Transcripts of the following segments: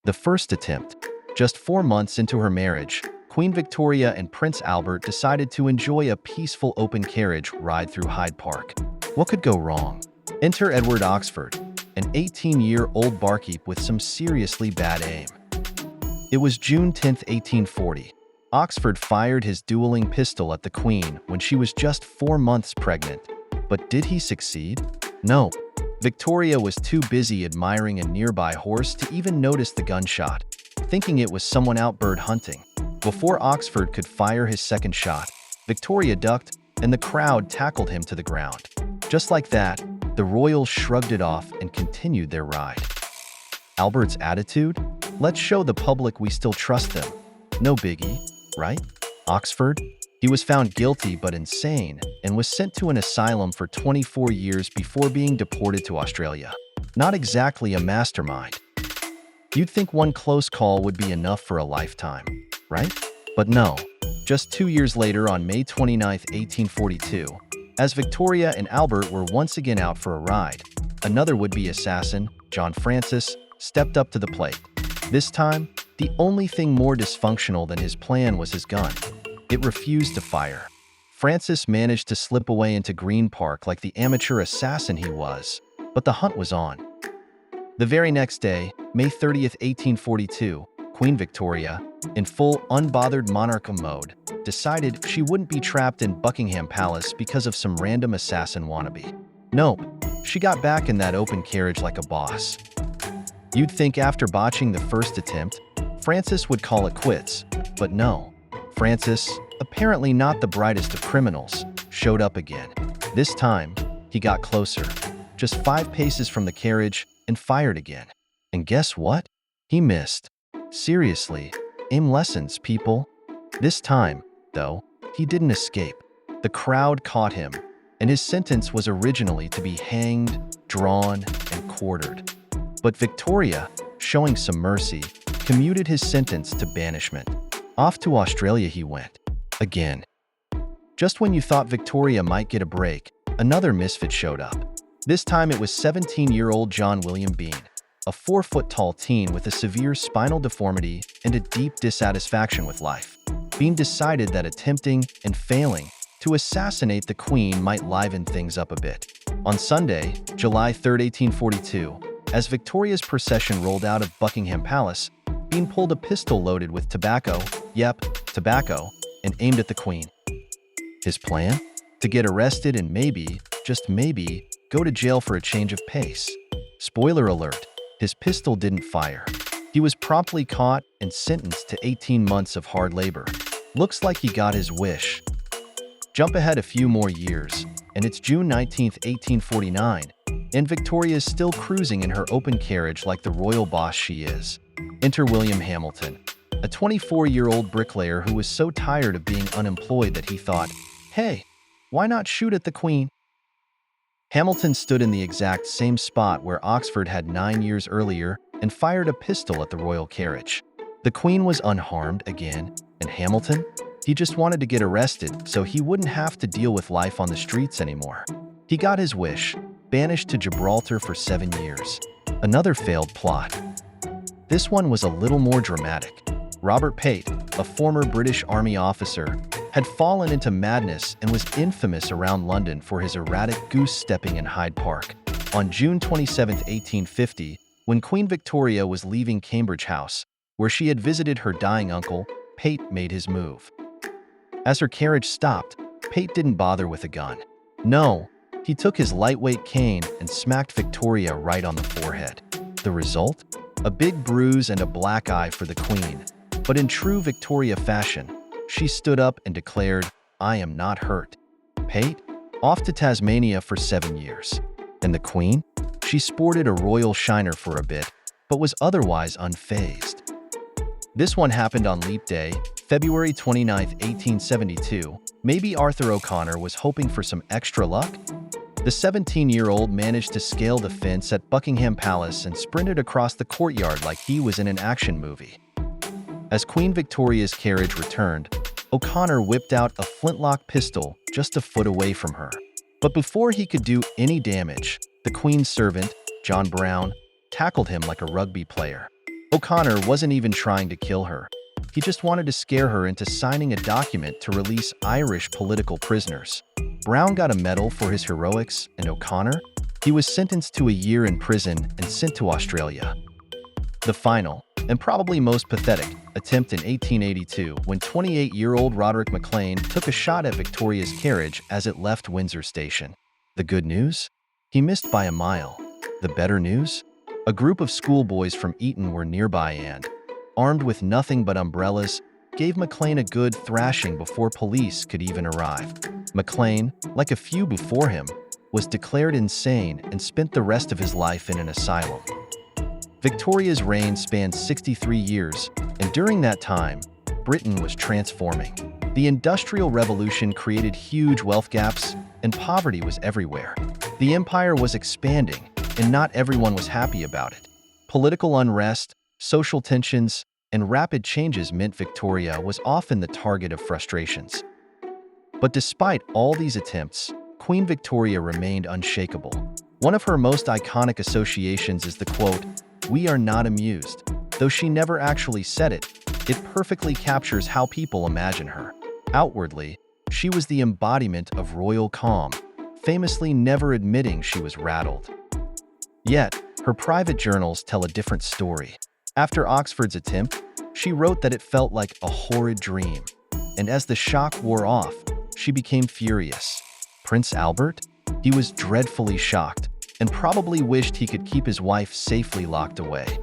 The first attempt. Just 4 months into her marriage, Queen Victoria and Prince Albert decided to enjoy a peaceful open carriage ride through Hyde Park. What could go wrong? Enter Edward Oxford, an 18-year-old barkeep with some seriously bad aim. It was June 10, 1840. Oxford fired his dueling pistol at the Queen when she was just 4 months pregnant. But did he succeed? No. Victoria was too busy admiring a nearby horse to even notice the gunshot, thinking it was someone out bird hunting. Before Oxford could fire his second shot, Victoria ducked and the crowd tackled him to the ground. Just like that, the royals shrugged it off and continued their ride. Albert's attitude? Let's show the public we still trust them. No biggie, right? Oxford? He was found guilty but insane and was sent to an asylum for 24 years before being deported to Australia. Not exactly a mastermind. You'd think one close call would be enough for a lifetime, right? But no. Just 2 years later, on May 29, 1842, as Victoria and Albert were once again out for a ride, another would-be assassin, John Francis, stepped up to the plate. This time, the only thing more dysfunctional than his plan was his gun. It refused to fire. Francis managed to slip away into Green Park like the amateur assassin he was, but the hunt was on. The very next day, May 30, 1842, Queen Victoria, in full unbothered monarch mode, decided she wouldn't be trapped in Buckingham Palace because of some random assassin wannabe. Nope, she got back in that open carriage like a boss. You'd think after botching the first attempt, Francis would call it quits, but no. Francis, apparently not the brightest of criminals, showed up again. This time, he got closer, just 5 paces from the carriage, and fired again. And guess what? He missed. Seriously, aim lessons, people. This time, though, he didn't escape. The crowd caught him, and his sentence was originally to be hanged, drawn, and quartered. But Victoria, showing some mercy, commuted his sentence to banishment. Off to Australia he went. Again. Just when you thought Victoria might get a break, another misfit showed up. This time it was 17-year-old John William Bean, a 4-foot-tall teen with a severe spinal deformity and a deep dissatisfaction with life. Bean decided that attempting and failing to assassinate the Queen might liven things up a bit. On Sunday, July 3, 1842, as Victoria's procession rolled out of Buckingham Palace, Bean pulled a pistol loaded with tobacco, tobacco, and aimed at the Queen. His plan? To get arrested and maybe, just maybe, go to jail for a change of pace. Spoiler alert, his pistol didn't fire. He was promptly caught and sentenced to 18 months of hard labor. Looks like he got his wish. Jump ahead a few more years, and it's June 19, 1849, and Victoria's still cruising in her open carriage like the royal boss she is. Enter William Hamilton, a 24-year-old bricklayer who was so tired of being unemployed that he thought, hey, why not shoot at the Queen? Hamilton stood in the exact same spot where Oxford had 9 years earlier and fired a pistol at the royal carriage. The Queen was unharmed again, and Hamilton? He just wanted to get arrested so he wouldn't have to deal with life on the streets anymore. He got his wish, banished to Gibraltar for 7 years. Another failed plot. This one was a little more dramatic. Robert Pate, a former British Army officer, had fallen into madness and was infamous around London for his erratic goose-stepping in Hyde Park. On June 27, 1850, when Queen Victoria was leaving Cambridge House, where she had visited her dying uncle, Pate made his move. As her carriage stopped, Pate didn't bother with a gun. No, he took his lightweight cane and smacked Victoria right on the forehead. The result? A big bruise and a black eye for the Queen. But in true Victoria fashion, she stood up and declared, I am not hurt. Pate? Off to Tasmania for 7 years. And the Queen? She sported a royal shiner for a bit, but was otherwise unfazed. This one happened on Leap Day, February 29, 1872. Maybe Arthur O'Connor was hoping for some extra luck? The 17-year-old managed to scale the fence at Buckingham Palace and sprinted across the courtyard like he was in an action movie. As Queen Victoria's carriage returned, O'Connor whipped out a flintlock pistol just a foot away from her. But before he could do any damage, the Queen's servant, John Brown, tackled him like a rugby player. O'Connor wasn't even trying to kill her. He just wanted to scare her into signing a document to release Irish political prisoners. Brown got a medal for his heroics, and O'Connor? He was sentenced to a year in prison and sent to Australia. The final, and probably most pathetic, attempt in 1882 when 28-year-old Roderick MacLean took a shot at Victoria's carriage as it left Windsor Station. The good news? He missed by a mile. The better news? A group of schoolboys from Eton were nearby and, armed with nothing but umbrellas, gave MacLean a good thrashing before police could even arrive. MacLean, like a few before him, was declared insane and spent the rest of his life in an asylum. Victoria's reign spanned 63 years, and during that time, Britain was transforming. The Industrial Revolution created huge wealth gaps, and poverty was everywhere. The empire was expanding, and not everyone was happy about it. Political unrest, social tensions, and rapid changes meant Victoria was often the target of frustrations. But despite all these attempts, Queen Victoria remained unshakable. One of her most iconic associations is the quote, "We are not amused." Though she never actually said it, it perfectly captures how people imagine her. Outwardly, she was the embodiment of royal calm, famously never admitting she was rattled. Yet, her private journals tell a different story. After Oxford's attempt, she wrote that it felt like a horrid dream, and as the shock wore off, she became furious. Prince Albert? He was dreadfully shocked, and probably wished he could keep his wife safely locked away.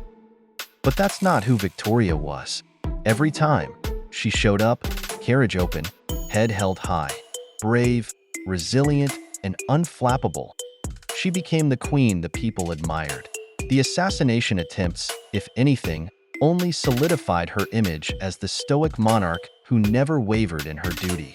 But that's not who Victoria was. Every time, she showed up, carriage open, head held high, brave, resilient, and unflappable. She became the queen the people admired. The assassination attempts, if anything, only solidified her image as the stoic monarch who never wavered in her duty.